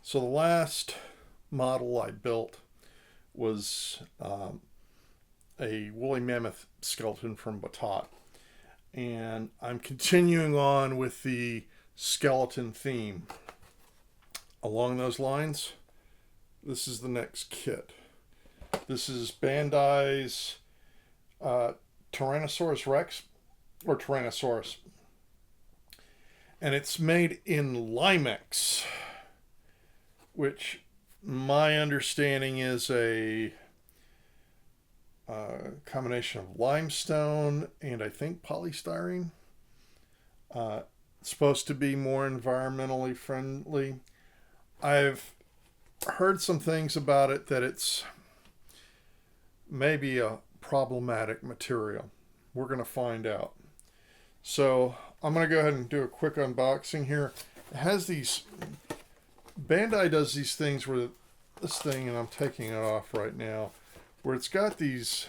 So the last model I built was a woolly mammoth skeleton from Batat. And I'm continuing on with the skeleton theme. Along those lines, this is the next kit. This is Bandai's Tyrannosaurus Rex, or Tyrannosaurus. And it's made in Limex, which my understanding is a combination of limestone and I think polystyrene. It's supposed to be more environmentally friendly. I've heard some things about it that it's maybe a problematic material. We're going to find out. So I'm going to go ahead and do a quick unboxing here. It has these, Bandai does these things where this thing, and I'm taking it off right now, where it's got these,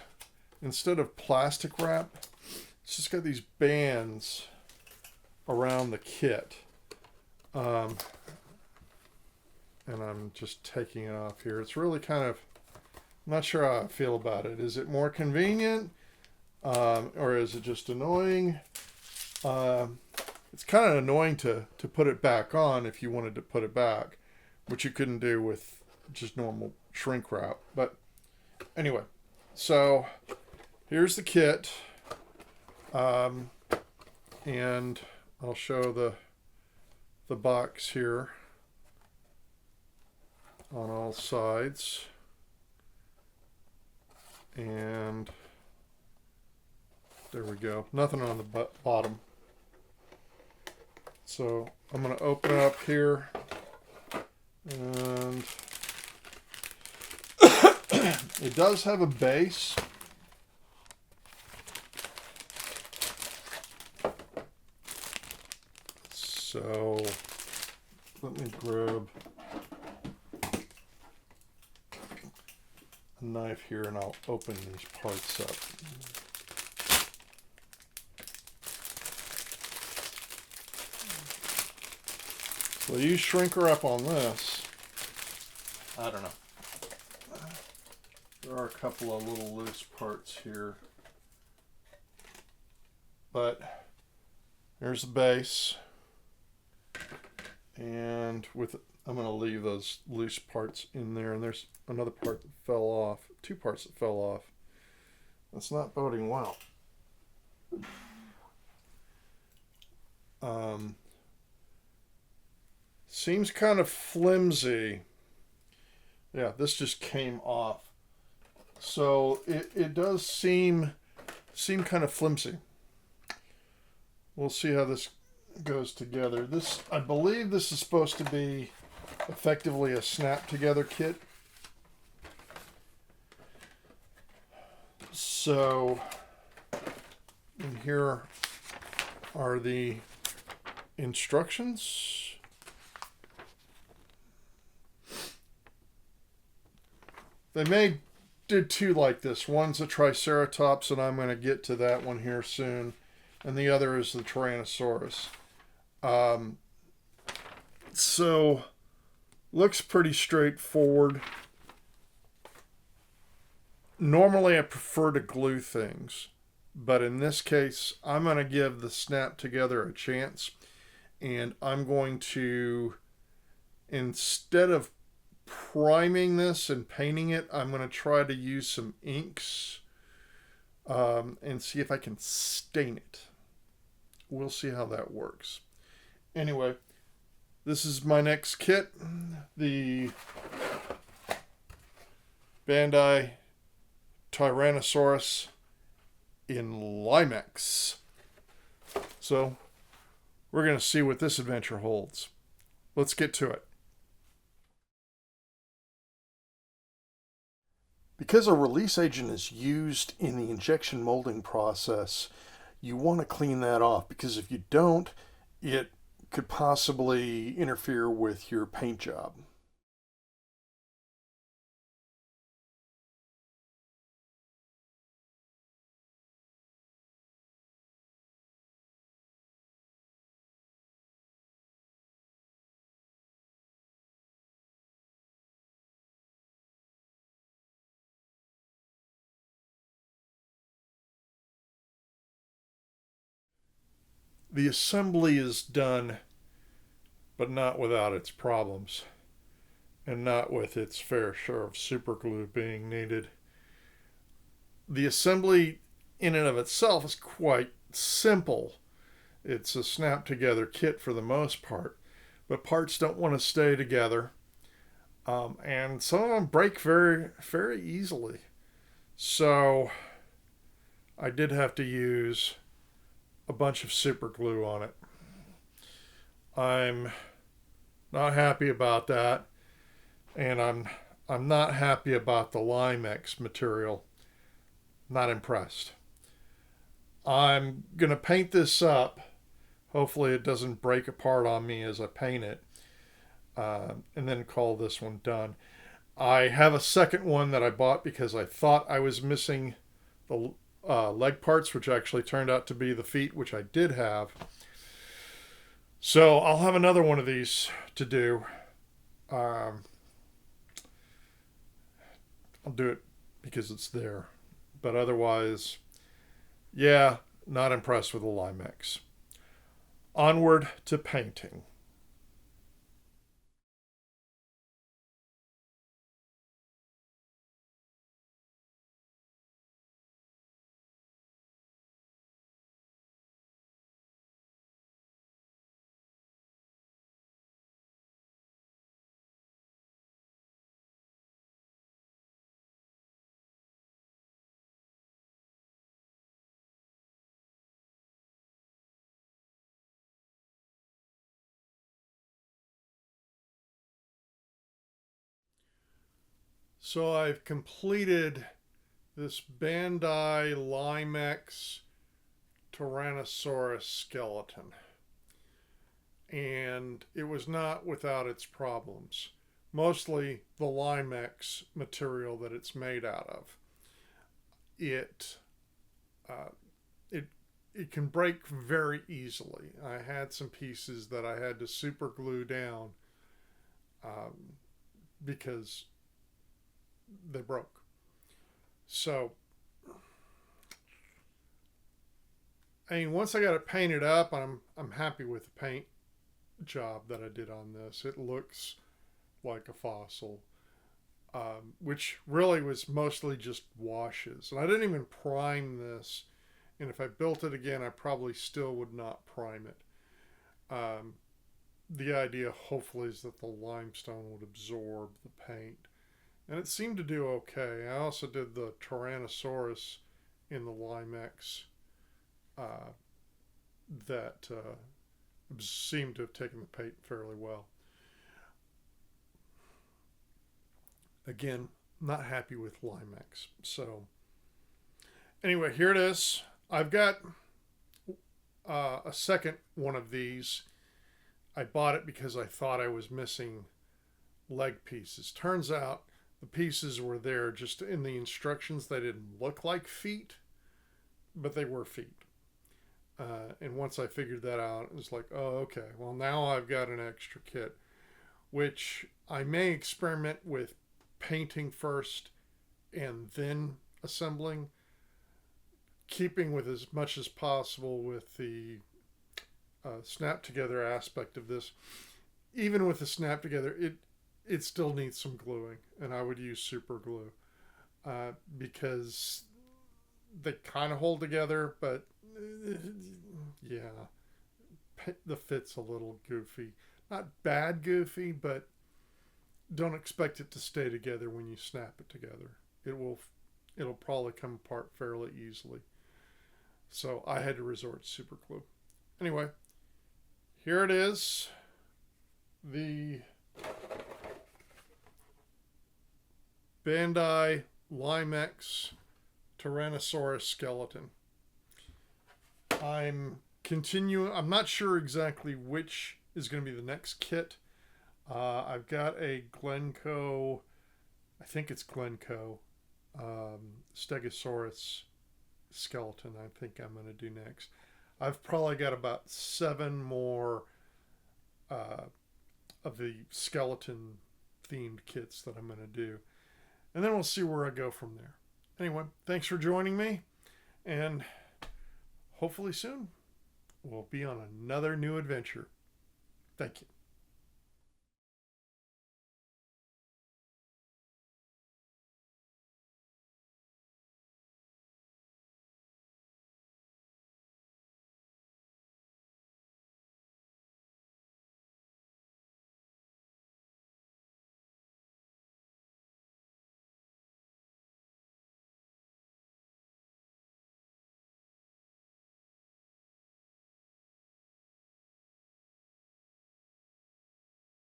instead of plastic wrap, it's just got these bands around the kit. And I'm just taking it off here. It's really kind of, I'm not sure how I feel about it. Is it more convenient? Or is it just annoying? It's kind of annoying to put it back on if you wanted to put it back, which you couldn't do with just normal shrink wrap. But anyway, so here's the kit. And I'll show the box here on all sides. And there we go. Nothing on the bottom. So I'm going to open it up here. And it does have a base. So let me grab a knife here and I'll open these parts up. So you shrink her up on this. I don't know. There are a couple of little loose parts here. But here's the base. And with I'm going to leave those loose parts in there. And there's another part that fell off. Two parts that fell off. That's not boding well. Seems kind of flimsy. Yeah, this just came off. So it does seem kind of flimsy. We'll see how this goes together. This, I believe this is supposed to be effectively a snap together kit. So and here are the instructions. They did two like this. One's a Triceratops, and I'm going to get to that one here soon. And the other is the Tyrannosaurus. So, looks pretty straightforward. Normally I prefer to glue things. But in this case, I'm going to give the snap together a chance. And I'm going to, instead of priming this and painting it, I'm going to try to use some inks and see if I can stain it. We'll see how that works. Anyway, this is my next kit, the Bandai Tyrannosaurus in Limex. So we're going to see what this adventure holds. Let's get to it. Because a release agent is used in the injection molding process, you want to clean that off, because if you don't, it could possibly interfere with your paint job. The assembly is done, but not without its problems, and not with its fair share of super glue being needed. The assembly in and of itself is quite simple. It's a snap together kit for the most part, but parts don't want to stay together, and some of them break very, very easily. So I did have to use a bunch of super glue on it. I'm not happy about that, and I'm not happy about the Limex material. Not impressed. I'm gonna paint this up. Hopefully it doesn't break apart on me as I paint it, and then call this one done. I have a second one that I bought because I thought I was missing the leg parts, which actually turned out to be the feet, which I did have. So I'll have another one of these to do. I'll do it because it's there. But otherwise, yeah, not impressed with the Limex. Onward to painting. So I've completed this Bandai Limex Tyrannosaurus skeleton. And it was not without its problems. Mostly the Limex material that it's made out of. It uh, it it can break very easily. I had some pieces that I had to super glue down um, because they broke. So, I mean, once I got it painted up, I'm happy with the paint job that I did on this. It looks like a fossil, which really was mostly just washes. And I didn't even prime this. And if I built it again, I probably still would not prime it. Um, the idea, hopefully, is that the limestone would absorb the paint. And it seemed to do okay. I also did the Tyrannosaurus in the Limex uh, that seemed to have taken the paint fairly well. Again, not happy with Limex. So, anyway, here it is. I've got a second one of these. I bought it because I thought I was missing leg pieces. Turns out the pieces were there just in the instructions. They didn't look like feet, but they were feet. And once I figured that out, it was like, oh, okay. Well, now I've got an extra kit, which I may experiment with painting first and then assembling, keeping with as much as possible with the snap together aspect of this. Even with the snap together, it still needs some gluing, and I would use super glue because they kind of hold together, but yeah, the fit's a little goofy. Not bad goofy, but don't expect it to stay together when you snap it together. It'll probably come apart fairly easily. So I had to resort to super glue. Anyway, here it is. The Bandai Limex Tyrannosaurus skeleton. I'm not sure exactly which is going to be the next kit. I've got a Glencoe, I think it's Glencoe, Stegosaurus skeleton I think I'm going to do next. I've probably got about 7 more of the skeleton themed kits that I'm going to do. And then we'll see where I go from there. Anyway, thanks for joining me, and hopefully soon. we'll be on another new adventure. Thank you.